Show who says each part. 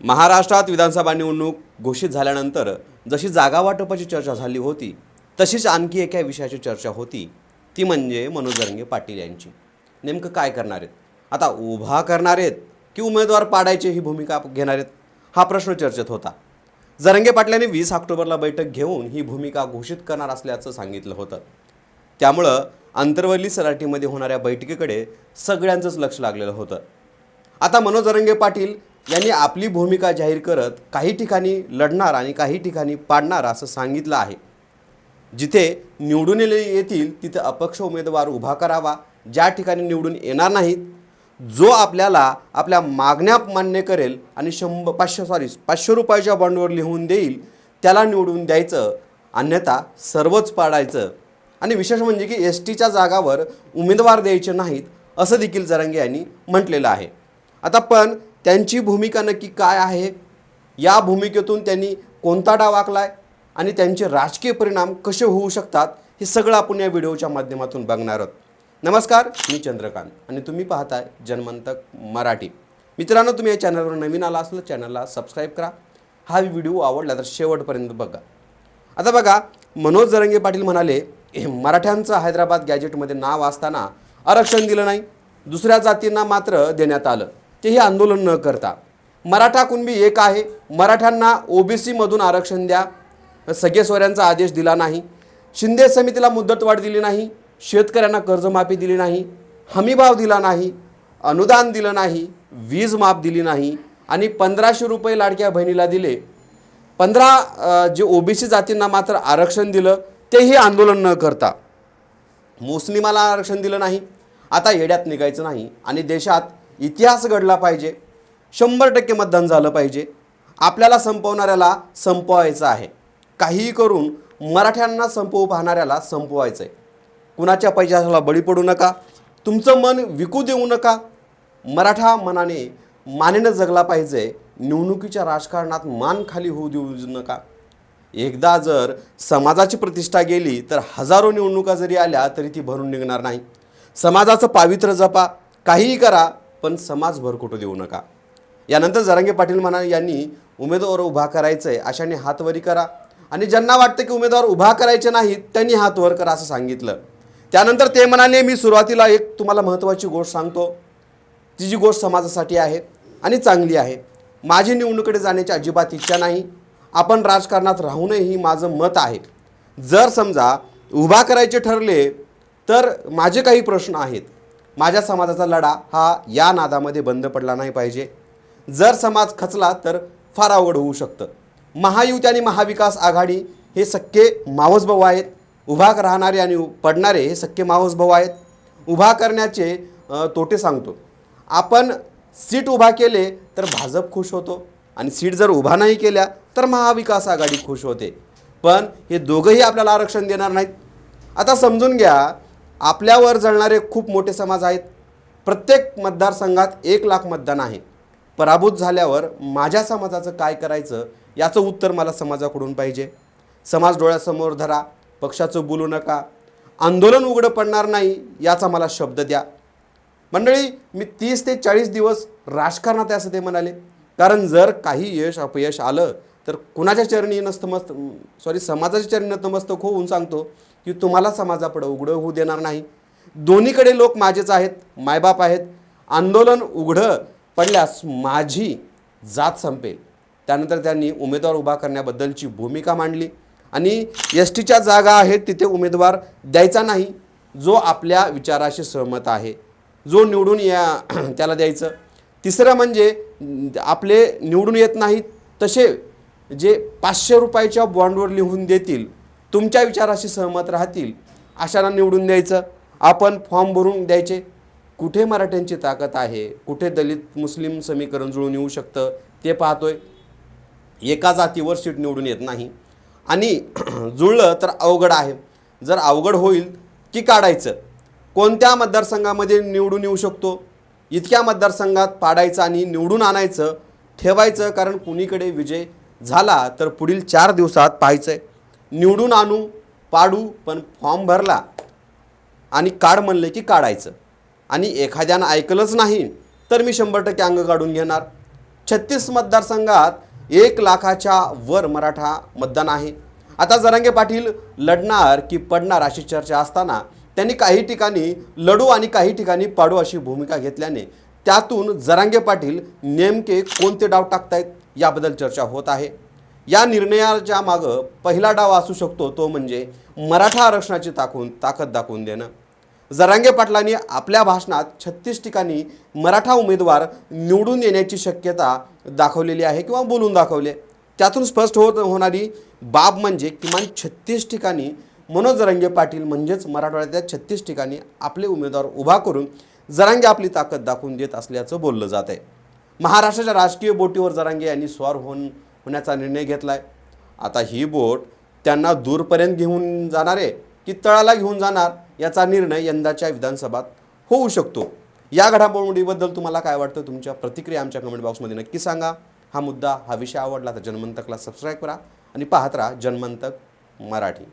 Speaker 1: महाराष्ट्रात विधानसभा निवडणूक घोषित झाल्यानंतर जशी जागा वाटपाची चर्चा झाली होती तशीच आणखी एका विषयाची चर्चा होती, ती म्हणजे मनोज जरांगे पाटील यांची. नेमकं काय करणार आहेत? आता उभा करणार आहेत की उमेदवार पाडायचे ही भूमिका घेणार आहेत, हा प्रश्न चर्चेत होता. जरांगे पाटलांनी 20 ऑक्टोबरला बैठक घेऊन ही भूमिका घोषित करणार असल्याचं सांगितलं होतं. त्यामुळं अंतरवली सराटीमध्ये होणाऱ्या बैठकीकडे सगळ्यांचंच लक्ष लागलेलं होतं. आता मनोज जरांगे पाटील यांनी आपली भूमिका जाहीर करत काही ठिकाणी लढणार आणि काही ठिकाणी पाडणार असं सांगितलं आहे. जिथे निवडून येतील तिथे अपक्ष उमेदवार उभा करावा, ज्या ठिकाणी निवडून येणार नाहीत, जो आपल्याला आपल्या मागण्या मान्य करेल आणि 500 रुपयाच्या बॉन्डवर लिहून देईल त्याला निवडून द्यायचं, अन्यथा सर्वच पाडायचं. आणि विशेष म्हणजे की एसटीच्या जागावर उमेदवार द्यायचे नाहीत असं देखील जरांगे यांनी म्हटलेलं आहे. आता पण त्यांची भूमिका नक्की काय आहे, या भूमिकेतून त्यांनी कोणता डाव आखलाय आणि त्यांचे राजकीय परिणाम कसे होऊ शकतात हे सगळं आपण या व्हिडिओच्या माध्यमातून बघणार आहोत. नमस्कार, मी चंद्रकांत आणि तुम्ही पाहताय जनमंतक मराठी. मित्रांनो, तुम्ही या चॅनलवर नवीन आला असेल चॅनलला सबस्क्राईब करा. हा व्हिडिओ आवडला तर शेवटपर्यंत बघा. आता बघा, मनोज जरांगे पाटील म्हणाले मराठ्यांचं हैदराबाद गॅजेटमध्ये नाव असताना आरक्षण दिलं नाही, दुसऱ्या जातींना मात्र देण्यात आलं, तेही आंदोलन न करता. मराठा कुणबी एक आहे, मराठ्यांना ओबीसीमधून आरक्षण द्या, सगेसोऱ्यांचा आदेश दिला नाही, शिंदे समितीला मुदतवाढ दिली नाही, शेतकऱ्यांना कर्जमाफी दिली नाही, हमीभाव दिला नाही, अनुदान दिलं नाही, वीज माफ दिली नाही आणि 1500 रुपये लाडक्या बहिणीला दिले. 15 जे ओबीसी जातींना मात्र आरक्षण दिलं, तेही आंदोलन न करता. मुस्लिमाला आरक्षण दिलं नाही. आता येड्यात निघायचं नाही आणि देशात इतिहास घडला पाहिजे. 100% मतदान झालं पाहिजे. आपल्याला संपवणाऱ्याला संपवायचं आहे. काहीही करून मराठ्यांना संपवू पाहणाऱ्याला संपवायचं आहे. कुणाच्या पैशाला बळी पडू नका, तुमचं मन विकू देऊ नका. मराठा मानेनं जगला पाहिजे. निवडणुकीच्या राजकारणात मान खाली होऊ देऊ नका. एकदा जर समाजाची प्रतिष्ठा गेली तर हजारो निवडणुका जरी आल्या तरी ती भरून निघणार नाही. समाजाचं पावित्र्य जपा, काहीही करा, पण समाज भरकुटू देऊ नका. यानंतर जरांगे पाटील यांनी उमेदवार उभा करायचं आहे अशाने हातवरी करा आणि ज्यांना वाटतं की उमेदवार उभा करायचे नाहीत त्यांनी हात वर करा असं सांगितलं. त्यानंतर ते म्हणाले, मी सुरुवातीला एक तुम्हाला महत्त्वाची गोष्ट सांगतो, ती जी गोष्ट समाजासाठी आहे आणि चांगली आहे. माझी निवडणुकीकडे जाण्याची अजिबात इच्छा नाही. आपण राजकारणात राहू नये ही माझं मत आहे. जर समजा उभा करायचे ठरले तर माझे काही प्रश्न आहेत. माझ्या समाजाचा लढा हा या नादामध्ये बंद पडला नाही पाहिजे. जर समाज खचला तर फार अवघड होऊ शकतं. महायुती आणि महाविकास आघाडी हे सख्खे मावस भाऊ आहेत. उभा राहणारे आणि पडणारे हे सख्खे मावस भाऊ आहेत. उभा करण्याचे तोटे सांगतो. आपण सीट उभा केले तर भाजप खुश होतो आणि सीट जर उभा नाही केल्या तर महाविकास आघाडी खुश होते. पण हे दोघंही आपल्याला आरक्षण देणार नाहीत. आता समजून घ्या, आपल्यावर जळणारे खूप मोठे समाज आहेत. प्रत्येक मतदारसंघात 1 लाख मतदान आहे. पराभूत झाल्यावर माझ्या समाजाचं काय करायचं याचं उत्तर मला समाजाकडून पाहिजे. समाज डोळ्यासमोर धरा, पक्षाचं बोलू नका, आंदोलन उघडं पडणार नाही याचा मला शब्द द्या. मंडळी, मी 30 ते 40 दिवस राजकारणात आहे असं ते म्हणाले. कारण जर काही यश अपयश आलं तर कुणाच्या चरणी समाजाच्या चरणी नतमस्तक होऊन सांगतो की तुम्हाला समाजापुढं उघडं होऊ देणार नाही. दोन्हीकडे लोक माझेच आहेत, मायबाप आहेत. आंदोलन उघडं पडल्यास माझी जात संपेल. त्यानंतर त्यांनी उमेदवार उभा करण्याबद्दलची भूमिका मांडली आणि एसटीच्या जागा आहेत तिथे उमेदवार द्यायचा नाही. जो आपल्या विचाराशी सहमत आहे, जो निवडून त्याला द्यायचं. तिसरं म्हणजे आपले निवडून येत नाहीत तसे जे 500 रुपयाच्या बॉन्डवर लिहून देतील, तुमच्या विचाराशी सहमत राहतील, अशांना निवडून द्यायचं. आपण फॉर्म भरून द्यायचे. कुठे मराठ्यांची ताकद आहे, कुठे दलित मुस्लिम समीकरण जुळून येऊ शकतं ते पाहतोय. एका जातीवर सीट निवडून येत नाही आणि जुळलं तर अवघड आहे. जर अवघड होईल की काढायचं. कोणत्या मतदारसंघामध्ये निवडून येऊ शकतो, इतक्या मतदारसंघात पाडायचं आणि निवडून आणायचं, ठेवायचं. कारण कुणीकडे विजय झाला तर पुढील 4 दिवसात पाहायचं आहे. निवडून आणू, पाडू, पण फॉर्म भरला आणि काढ म्हणले की काढायचं. आणि एखाद्यानं ऐकलंच नाही तर मी 100% अंग काढून घेणार. 36 मतदारसंघात 1,00,000च्या वर मराठा मतदान आहे। आता जरांगे पाटील लढणार की पडणार अशी चर्चा असताना त्यांनी काही ठिकाणी लढू आणि काही ठिकाणी पाडू अशी भूमिका घेतल्याने त्यातून जरांगे पाटील नेमके कोणते डाव टाकतायत याबद्दल चर्चा होत आहे। या निर्णयाच्या मागं पहिला डाव असू शकतो तो म्हणजे मराठा आरक्षणाची ताकद दाखवून देणं। जरांगे पाटलांनी आपल्या भाषणात 36 ठिकाणी मराठा उमेदवार निवडून येण्याची शक्यता दाखवलेली आहे किंवा बोलून दाखवले। त्यातून स्पष्ट होणारी बाब म्हणजे किमान 36 ठिकाणी मनोज जरांगे पाटील म्हणजेच मराठवाड्यातल्या 36 ठिकाणी आपले उमेदवार उभा करून जरांगे आपली ताकद दाखवून देत असल्याचं बोललं जात आहे। महाराष्ट्राच्या राजकीय बोटीवर जरांगे यांनी स्वार होण्याचा निर्णय घेतलाय। आता ही बोट त्यांना दूरपर्यंत घेऊन जाणार आहे की तळाला घेऊन जाणार याचा निर्णय यंदाच्या विधानसभेत होऊ शकतो। या घडामोडीबद्दल तुम्हाला काय वाटतं? तुमच्या प्रतिक्रिया आमच्या कमेंट बॉक्समध्ये नक्की सांगा। हा मुद्दा हा विषय आवडला तर जनमंतकला सबस्क्राईब करा आणि पाहत राहा जनमंतक मराठी।